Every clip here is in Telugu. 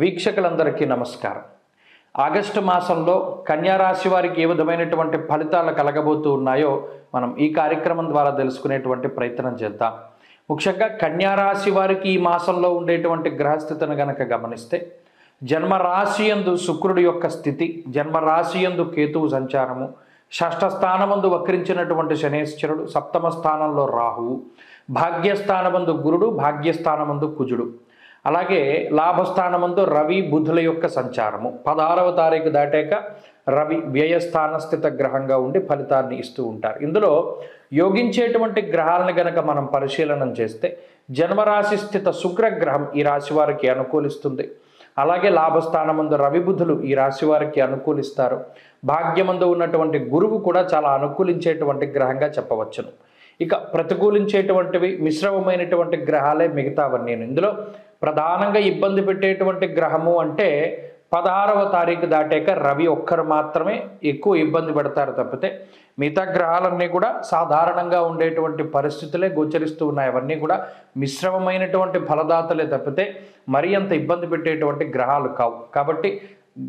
వీక్షకులందరికీ నమస్కారం. ఆగస్టు మాసంలో కన్యా రాశి వారికి ఏ విధమైనటువంటి ఫలితాలు కలగబోతూ ఉన్నాయో మనం ఈ కార్యక్రమం ద్వారా తెలుసుకునేటువంటి ప్రయత్నం చేద్దాం. ముఖ్యంగా కన్యా రాశి వారికి ఈ మాసంలో ఉండేటువంటి గ్రహస్థితిని గనక గమనిస్తే జన్మరాశి యందు శుక్రుడి యొక్క స్థితి, జన్మరాశి యందు కేతువు సంచారము, షష్ఠ స్థానమందు వక్రించినటువంటి శనేశ్వరుడు, సప్తమ స్థానంలో రాహువు, భాగ్యస్థానమందు గురుడు, భాగ్యస్థానమందు కుజుడు, అలాగే లాభస్థానమందు రవి బుధుల యొక్క సంచారము. 16వ తారీఖు దాటాక రవి వ్యయస్థాన స్థిత గ్రహంగా ఉండి ఫలితాన్ని ఇస్తూ ఉంటారు. ఇందులో యోగించేటువంటి గ్రహాలను గనక మనం పరిశీలనం చేస్తే జన్మరాశి స్థిత శుక్రగ్రహం ఈ రాశి వారికి అనుకూలిస్తుంది. అలాగే లాభస్థానమందు రవి బుధులు ఈ రాశి వారికి అనుకూలిస్తారు. భాగ్యమందు ఉన్నటువంటి గురువు కూడా చాలా అనుకూలించేటువంటి గ్రహంగా చెప్పవచ్చును. ఇక ప్రతికూలించేటువంటివి మిశ్రమమైనటువంటి గ్రహాలే మిగతావన్నీ. ఇందులో ప్రధానంగా ఇబ్బంది పెట్టేటువంటి గ్రహము అంటే 16వ తారీఖు దాటాక రవి ఒక్కరు మాత్రమే ఎక్కువ ఇబ్బంది పెడతారు తప్పితే మిగతా గ్రహాలన్నీ కూడా సాధారణంగా ఉండేటువంటి పరిస్థితులే గోచరిస్తూ ఉన్నాయి. అవన్నీ కూడా మిశ్రమమైనటువంటి ఫలదాతలే తప్పితే మరీ అంత ఇబ్బంది పెట్టేటువంటి గ్రహాలు కావు. కాబట్టి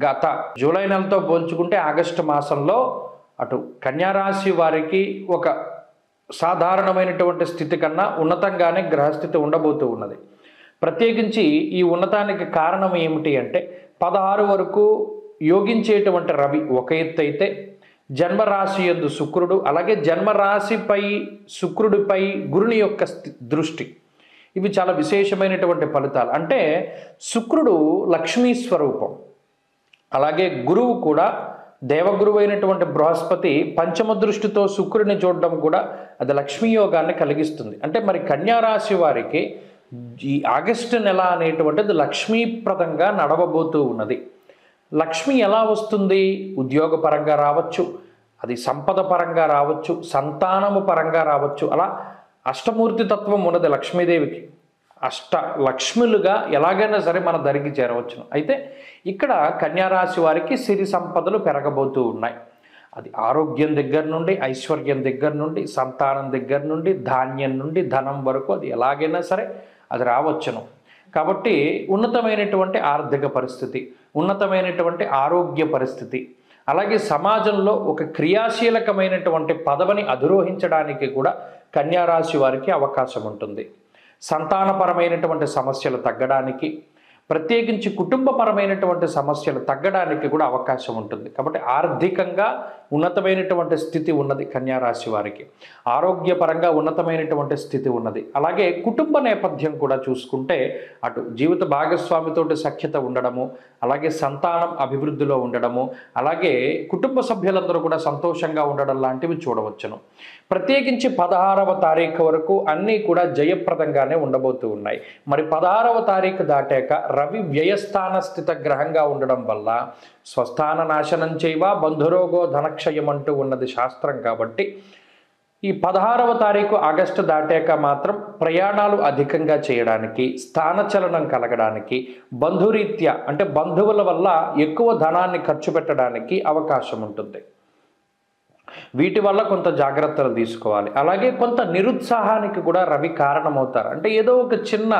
గత జూలై నెలతో పోల్చుకుంటే ఆగస్టు మాసంలో అటు కన్యారాశి వారికి ఒక సాధారణమైనటువంటి స్థితి కన్నా ఉన్నతంగానే గ్రహస్థితి ఉండబోతూ ఉన్నది. ప్రత్యేకించి ఈ ఉన్నతానికి కారణం ఏమిటి అంటే 16 వరకు యోగించేటువంటి రవి ఒక ఎత్తు అయితే, జన్మరాశి యందు శుక్రుడు, అలాగే జన్మరాశిపై శుక్రుడిపై గురుని యొక్క దృష్టి, ఇవి చాలా విశేషమైనటువంటి ఫలితాలు. అంటే శుక్రుడు లక్ష్మీ స్వరూపం, అలాగే గురువు కూడా దేవగురువు అయినటువంటి బృహస్పతి పంచమ దృష్టితో శుక్రుడిని చూడడం కూడా అది లక్ష్మీ యోగాన్ని కలిగిస్తుంది. అంటే మరి కన్యారాశి వారికి ఈ ఆగస్టు నెల అనేటువంటిది లక్ష్మీప్రదంగా నడవబోతూ ఉన్నది. లక్ష్మి ఎలా వస్తుంది? ఉద్యోగపరంగా రావచ్చు, అది సంపద పరంగా రావచ్చు, సంతానము పరంగా రావచ్చు. అలా అష్టమూర్తి తత్వం ఉన్నది లక్ష్మీదేవికి. అష్ట లక్ష్ములుగా ఎలాగైనా సరే మన దరికి చేరవచ్చును. అయితే ఇక్కడ కన్యారాశి వారికి సిరి సంపదలు పెరగబోతూ ఉన్నాయి. అది ఆరోగ్యం దగ్గర నుండి, ఐశ్వర్యం దగ్గర నుండి, సంతానం దగ్గర నుండి, ధాన్యం నుండి ధనం వరకు అది ఎలాగైనా సరే అది రావచ్చును. కాబట్టి ఉన్నతమైనటువంటి ఆర్థిక పరిస్థితి, ఉన్నతమైనటువంటి ఆరోగ్య పరిస్థితి, అలాగే సమాజంలో ఒక క్రియాశీలకమైనటువంటి పదవిని అధిరోహించడానికి కూడా కన్యారాశి వారికి అవకాశం ఉంటుంది. సంతానపరమైనటువంటి సమస్యలు తగ్గడానికి, ప్రత్యేకించి కుటుంబపరమైనటువంటి సమస్యలు తగ్గడానికి కూడా అవకాశం ఉంటుంది. కాబట్టి ఆర్థికంగా ఉన్నతమైనటువంటి స్థితి ఉన్నది కన్యారాశి వారికి, ఆరోగ్యపరంగా ఉన్నతమైనటువంటి స్థితి ఉన్నది. అలాగే కుటుంబ నేపథ్యం కూడా చూసుకుంటే అటు జీవిత భాగస్వామితోటి సఖ్యత ఉండడము, అలాగే సంతానం అభివృద్ధిలో ఉండడము, అలాగే కుటుంబ సభ్యులందరూ కూడా సంతోషంగా ఉండడం లాంటివి చూడవచ్చును. ప్రత్యేకించి 16వ తారీఖు వరకు అన్నీ కూడా జయప్రదంగానే ఉండబోతూ ఉన్నాయి. మరి 16వ తారీఖు దాటాక రవి వ్యయస్థాన స్థిత గ్రహంగా ఉండడం వల్ల స్వస్థాన నాశనం చేయవా బంధురోగో ధనక్షయం అంటూ ఉన్నది శాస్త్రం. కాబట్టి ఈ 16వ తారీఖు ఆగస్టు దాటాక మాత్రం ప్రయాణాలు అధికంగా చేయడానికి, స్థానచలనం కలగడానికి, బంధురీత్యా అంటే బంధువుల వల్ల ఎక్కువ ధనాన్ని ఖర్చు పెట్టడానికి అవకాశం ఉంటుంది. వీటి వల్ల కొంత జాగ్రత్తలు తీసుకోవాలి. అలాగే కొంత నిరుత్సాహానికి కూడా రవి కారణమవుతారు. అంటే ఏదో ఒక చిన్న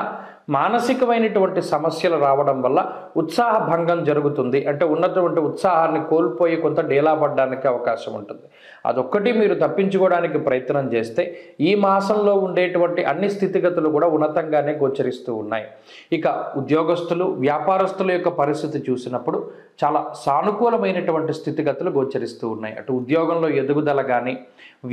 మానసికమైనటువంటి సమస్యలు రావడం వల్ల ఉత్సాహ భంగం జరుగుతుంది. అంటే ఉన్నటువంటి ఉత్సాహాన్ని కోల్పోయి కొంత డేలా పడడానికి అవకాశం ఉంటుంది. అదొక్కటి మీరు తప్పించుకోవడానికి ప్రయత్నం చేస్తే ఈ మాసంలో ఉండేటువంటి అన్ని స్థితిగతులు కూడా ఉన్నతంగానే గోచరిస్తూ ఉన్నాయి. ఇక ఉద్యోగస్తులు, వ్యాపారస్తుల యొక్క పరిస్థితి చూసినప్పుడు చాలా సానుకూలమైనటువంటి స్థితిగతులు గోచరిస్తూ ఉన్నాయి. అటు ఉద్యోగంలో ఎదుగుదల కానీ,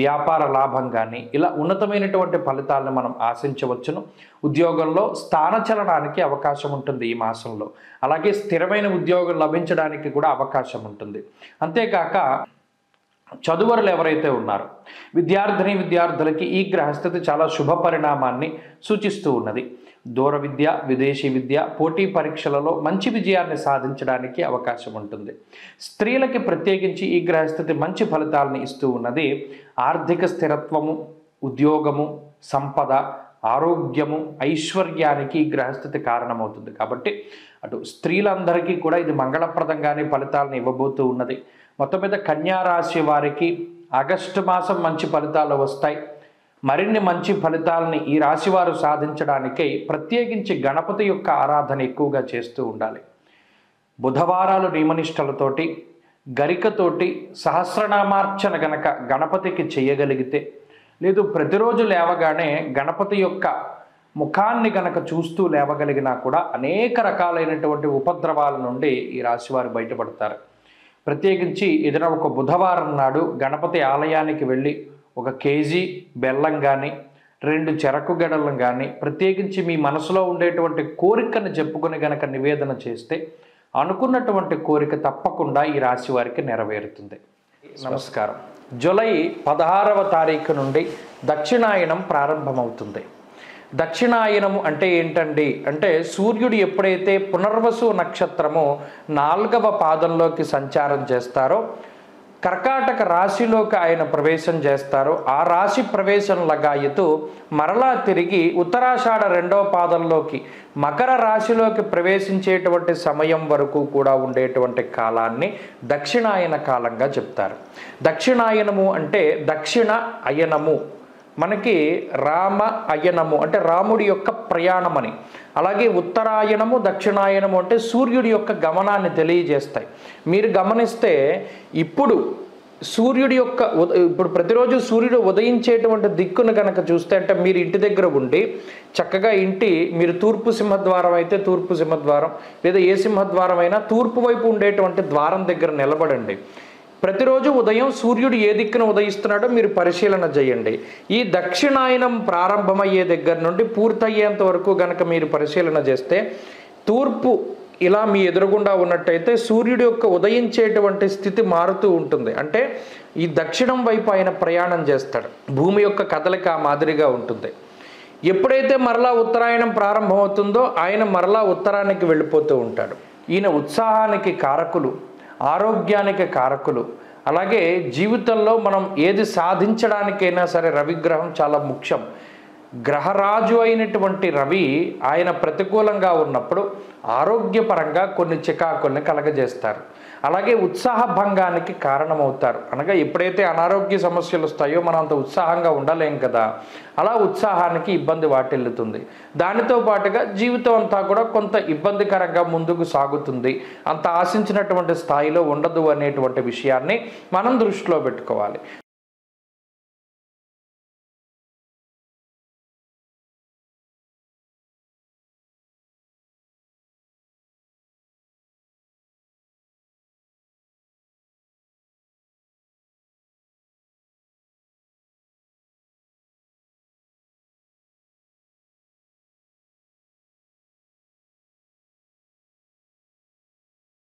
వ్యాపార లాభం కానీ, ఇలా ఉన్నతమైనటువంటి ఫలితాలను మనం ఆశించవచ్చును. ఉద్యోగంలో స్థానచలనానికి అవకాశం ఉంటుంది ఈ మాసంలో. అలాగే స్థిరమైన ఉద్యోగం లభించడానికి కూడా అవకాశం ఉంటుంది. అంతేకాక చదువరులు ఎవరైతే ఉన్నారో విద్యార్థులకి ఈ గ్రహస్థితి చాలా శుభ పరిణామాన్ని సూచిస్తూ ఉన్నది. దూర విద్య, విదేశీ విద్య, పోటీ పరీక్షలలో మంచి విజయాన్ని సాధించడానికి అవకాశం ఉంటుంది. స్త్రీలకి ప్రత్యేకించి ఈ గ్రహస్థితి మంచి ఫలితాలను ఇస్తూ ఉన్నది. ఆర్థిక స్థిరత్వము, ఉద్యోగము, సంపద, ఆరోగ్యము, ఐశ్వర్యానికి ఈ గ్రహస్థితి కారణమవుతుంది. కాబట్టి అటు స్త్రీలందరికీ కూడా ఇది మంగళప్రదంగానే ఫలితాలను ఇవ్వబోతూ ఉన్నది. మొత్తం మీద కన్యారాశి వారికి ఆగస్టు మాసం మంచి ఫలితాలు వస్తాయి. మరిన్ని మంచి ఫలితాలని ఈ రాశివారు సాధించడానికై ప్రత్యేకించి గణపతి యొక్క ఆరాధన ఎక్కువగా చేస్తూ ఉండాలి. బుధవారాలు నియమనిష్టలతోటి గరికతోటి సహస్రనామార్చన గనక గణపతికి చేయగలిగితే, లేదు ప్రతిరోజు లేవగానే గణపతి యొక్క ముఖాన్ని గనక చూస్తూ లేవగలిగినా కూడా అనేక రకాలైనటువంటి ఉపద్రవాల నుండి ఈ రాశివారు బయటపడతారు. ప్రత్యేకించి ఏదైనా ఒక బుధవారం నాడు గణపతి ఆలయానికి వెళ్ళి 1 కేజీ బెల్లం కానీ 2 చెరకు గడలను కానీ ప్రత్యేకించి మీ మనసులో ఉండేటువంటి కోరికను చెప్పుకొని గనక నివేదన చేస్తే అనుకున్నటువంటి కోరిక తప్పకుండా ఈ రాశి వారికి నెరవేరుతుంది. నమస్కారం. జూలై 16వ తారీఖు నుండి దక్షిణాయనం ప్రారంభమవుతుంది. దక్షిణాయనము అంటే ఏంటండి అంటే సూర్యుడు ఎప్పుడైతే పునర్వసు నక్షత్రము 4వ పాదంలోకి సంచారం చేస్తారో, కర్కాటక రాశిలోకి ఆయన ప్రవేశం చేస్తారో, ఆ రాశి ప్రవేశం లగాయతూ మరలా తిరిగి ఉత్తరాషాఢ 2వ పాదంలోకి మకర రాశిలోకి ప్రవేశించేటువంటి సమయం వరకు కూడా ఉండేటువంటి కాలాన్ని దక్షిణాయన కాలంగా చెప్తారు. దక్షిణాయనము అంటే దక్షిణ అయనము, మనకి రామ అయనము అంటే రాముడి యొక్క ప్రయాణమని, అలాగే ఉత్తరాయణము దక్షిణాయనము అంటే సూర్యుడి యొక్క గమనాన్ని తెలియజేస్తాయి. మీరు గమనిస్తే ఇప్పుడు సూర్యుడి యొక్క ఇప్పుడు ప్రతిరోజు సూర్యుడు ఉదయించేటువంటి దిక్కును కనుక చూస్తే, అంటే మీరు ఇంటి దగ్గర ఉండి చక్కగా మీరు తూర్పు సింహద్వారం అయితే తూర్పు సింహద్వారం, లేదా ఏ సింహద్వారం అయినా తూర్పు వైపు ఉండేటువంటి ద్వారం దగ్గర నిలబడండి. ప్రతిరోజు ఉదయం సూర్యుడు ఏ దిక్కున ఉదయిస్తున్నాడో మీరు పరిశీలన చేయండి. ఈ దక్షిణాయనం ప్రారంభమయ్యే దగ్గర నుండి పూర్తయ్యేంత వరకు గనక మీరు పరిశీలన చేస్తే, తూర్పు ఇలా మీ ఎదురుగుండా ఉన్నట్టయితే సూర్యుడి యొక్క ఉదయించేటువంటి స్థితి మారుతూ ఉంటుంది. అంటే ఈ దక్షిణం వైపు ఆయన ప్రయాణం చేస్తాడు. భూమి యొక్క కదలిక ఆ మాదిరిగా ఉంటుంది. ఎప్పుడైతే మరలా ఉత్తరాయణం ప్రారంభమవుతుందో ఆయన మరలా ఉత్తరానికి వెళ్ళిపోతూ ఉంటాడు. ఈయన ఉత్సాహానికి కారకులు, ఆరోగ్యానికి కారకులు, అలాగే జీవితంలో మనం ఏది సాధించడానికైనా సరే రవిగ్రహం చాలా ముఖ్యం. గ్రహరాజు అయినటువంటి రవి ఆయన ప్రతికూలంగా ఉన్నప్పుడు ఆరోగ్యపరంగా కొన్ని చికాకుల్ని కలగజేస్తారు. అలాగే ఉత్సాహ భంగానికి కారణమవుతారు. అనగా ఎప్పుడైతే అనారోగ్య సమస్యలు వస్తాయో మనం అంత ఉత్సాహంగా ఉండలేం కదా, అలా ఉత్సాహానికి ఇబ్బంది వాటిల్లుతుంది. దానితో పాటుగా జీవితం అంతా కూడా కొంత ఇబ్బందికరంగా ముందుకు సాగుతుంది, అంత ఆశించినటువంటి స్థాయిలో ఉండదు అనేటువంటి విషయాన్ని మనం దృష్టిలో పెట్టుకోవాలి.